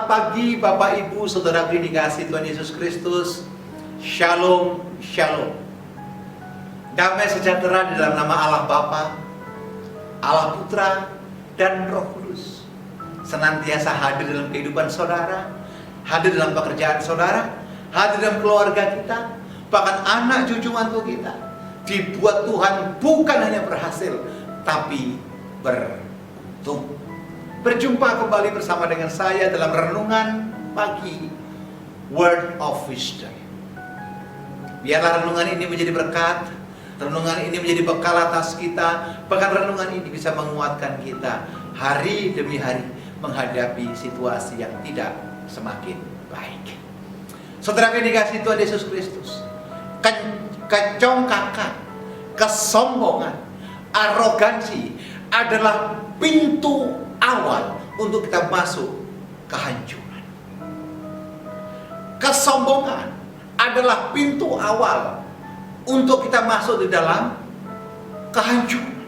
Selamat pagi Bapak Ibu Saudara dikasihi Tuhan Yesus Kristus. Shalom, shalom. Damai sejahtera di dalam nama Allah Bapa, Allah Putra, dan Roh Kudus senantiasa hadir dalam kehidupan saudara, hadir dalam pekerjaan saudara, hadir dalam keluarga kita, bahkan anak cucu mantu kita. Dibuat Tuhan bukan hanya berhasil, tapi beruntung. Berjumpa kembali bersama dengan saya dalam renungan pagi Word of Wisdom. Biarlah renungan ini menjadi berkat, renungan ini menjadi bekal atas kita, bahkan renungan ini bisa menguatkan kita hari demi hari menghadapi situasi yang tidak semakin baik. Saudara yang dikasihi Tuhan Yesus Kristus, kecongkakan, kesombongan, arogansi adalah pintu awal untuk kita masuk kehancuran. Kesombongan adalah pintu awal untuk kita masuk di dalam kehancuran.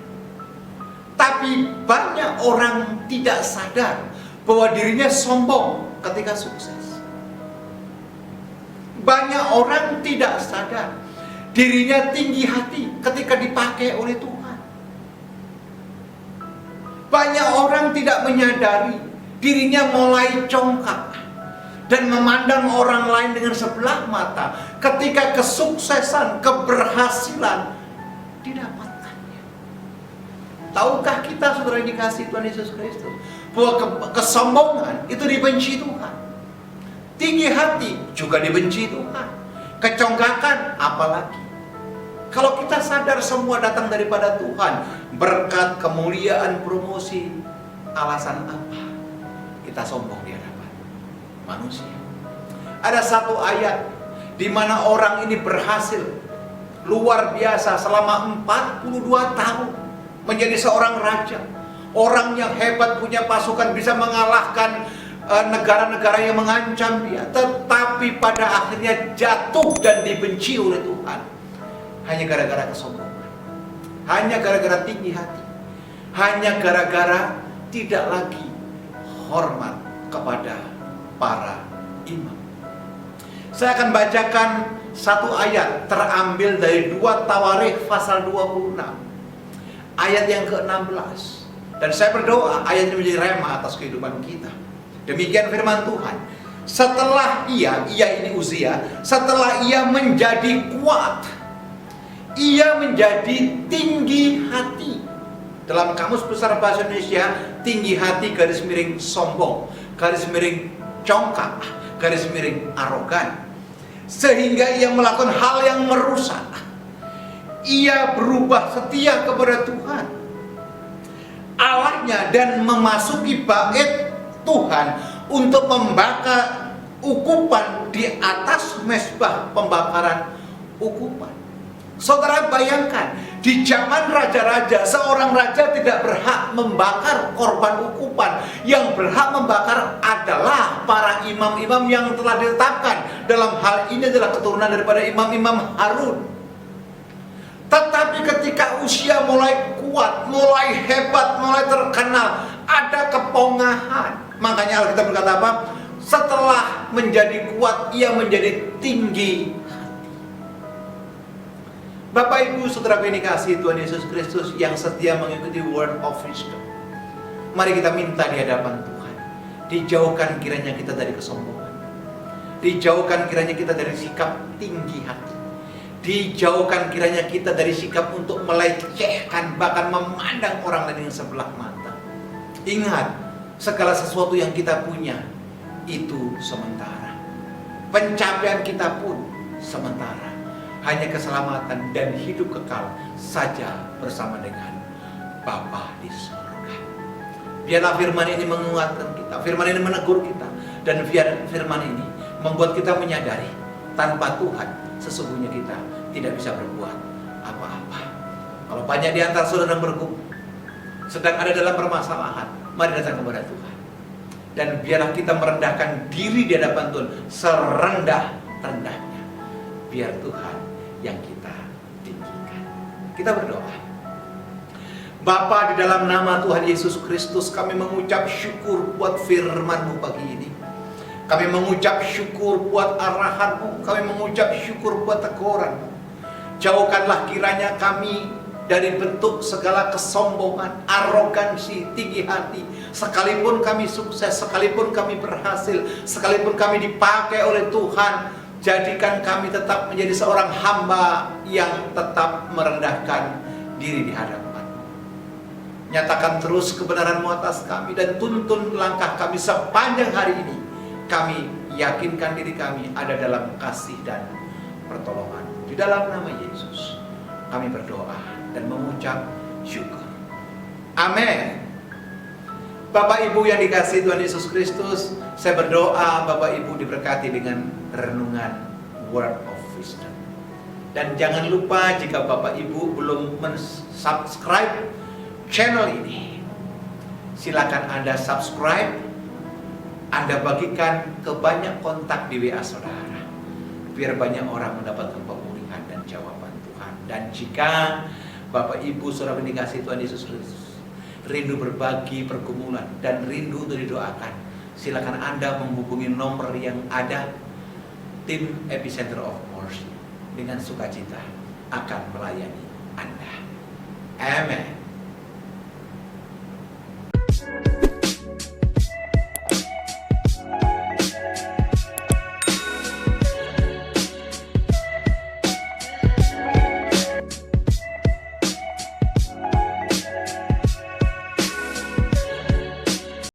Tapi banyak orang tidak sadar bahwa dirinya sombong ketika sukses. Banyak orang tidak sadar dirinya tinggi hati ketika dipakai oleh Tuhan. Banyak orang tidak menyadari dirinya mulai congkak dan memandang orang lain dengan sebelah mata ketika kesuksesan, keberhasilan didapatkannya. Tahukah kita, saudara yang dikasihi Tuhan Yesus Kristus, bahwa kesombongan itu dibenci Tuhan, tinggi hati juga dibenci Tuhan, kecongkakan apalagi. Kalau kita sadar semua datang daripada Tuhan, berkat, kemuliaan, promosi, alasan apa kita sombong di hadapan manusia? Ada satu ayat di mana orang ini berhasil luar biasa selama 42 tahun menjadi seorang raja. Orang yang hebat, punya pasukan, bisa mengalahkan negara-negara yang mengancam dia, tetapi pada akhirnya jatuh dan dibenci oleh Tuhan. Hanya gara-gara kesombongan, hanya gara-gara tinggi hati, hanya gara-gara tidak lagi hormat kepada para imam. Saya akan bacakan satu ayat terambil dari 2 Tawarikh pasal 26, ayat yang ke-16. Dan saya berdoa ayat ini menjadi rema atas kehidupan kita. Demikian firman Tuhan. Setelah ia ini Uzia, setelah ia menjadi kuat, ia menjadi tinggi hati. Dalam Kamus Besar Bahasa Indonesia, tinggi hati garis miring sombong, garis miring congkak, garis miring arogan. Sehingga ia melakukan hal yang merusak. Ia berubah setia kepada Tuhan Allahnya dan memasuki bait Tuhan untuk membakar ukupan di atas mezbah pembakaran ukupan. Saudara bayangkan, di zaman raja-raja, seorang raja tidak berhak membakar korban ukupan. Yang berhak membakar adalah para imam-imam yang telah ditetapkan. Dalam hal ini adalah keturunan daripada imam-imam Harun. Tetapi ketika usia mulai kuat, mulai hebat, mulai terkenal, ada kepongahan. Makanya Alkitab berkata apa? Setelah menjadi kuat, ia menjadi tinggi. Bapak Ibu Saudara yang dikasihi Tuhan Yesus Kristus yang setia mengikuti Word of Wisdom, mari kita minta di hadapan Tuhan, dijauhkan kiranya kita dari kesombongan, dijauhkan kiranya kita dari sikap tinggi hati, dijauhkan kiranya kita dari sikap untuk melecehkan, bahkan memandang orang lain dengan sebelah mata. Ingat, segala sesuatu yang kita punya itu sementara, pencapaian kita pun sementara. Hanya keselamatan dan hidup kekal saja bersama dengan Bapa di surga. Biarlah firman ini menguatkan kita, firman ini menegur kita, dan biar firman ini membuat kita menyadari tanpa Tuhan sesungguhnya kita tidak bisa berbuat apa-apa. Kalau banyak di antara saudara yang bergumul, sedang ada dalam permasalahan, mari datang kepada Tuhan. Dan biarlah kita merendahkan diri di hadapan Tuhan serendah-rendahnya. Biar Tuhan yang kita tinggikan. Kita berdoa. Bapa, di dalam nama Tuhan Yesus Kristus, kami mengucap syukur buat firman-Mu pagi ini. Kami mengucap syukur buat arahan-Mu, kami mengucap syukur buat teguran-Mu. Jauhkanlah kiranya kami dari bentuk segala kesombongan, arogansi, tinggi hati. Sekalipun kami sukses, sekalipun kami berhasil, sekalipun kami dipakai oleh Tuhan, jadikan kami tetap menjadi seorang hamba yang tetap merendahkan diri di hadapan. Nyatakan terus kebenaran-Mu atas kami dan tuntun langkah kami sepanjang hari ini. Kami yakinkan diri kami ada dalam kasih dan pertolongan. Di dalam nama Yesus kami berdoa dan mengucap syukur. Amin. Bapak Ibu yang dikasihi Tuhan Yesus Kristus, saya berdoa Bapak Ibu diberkati dengan renungan Word of Wisdom. Dan jangan lupa jika Bapak Ibu belum subscribe channel ini, silakan Anda subscribe, Anda bagikan ke banyak kontak di WA saudara, biar banyak orang mendapatkan pemulihan dan jawaban Tuhan. Dan jika Bapak Ibu saudara dikasihi Tuhan Yesus Kristus, rindu berbagi pergumulan dan rindu untuk didoakan, silakan Anda menghubungi nomor yang ada. Tim Epicenter of Mercy dengan sukacita akan melayani Anda. Amin.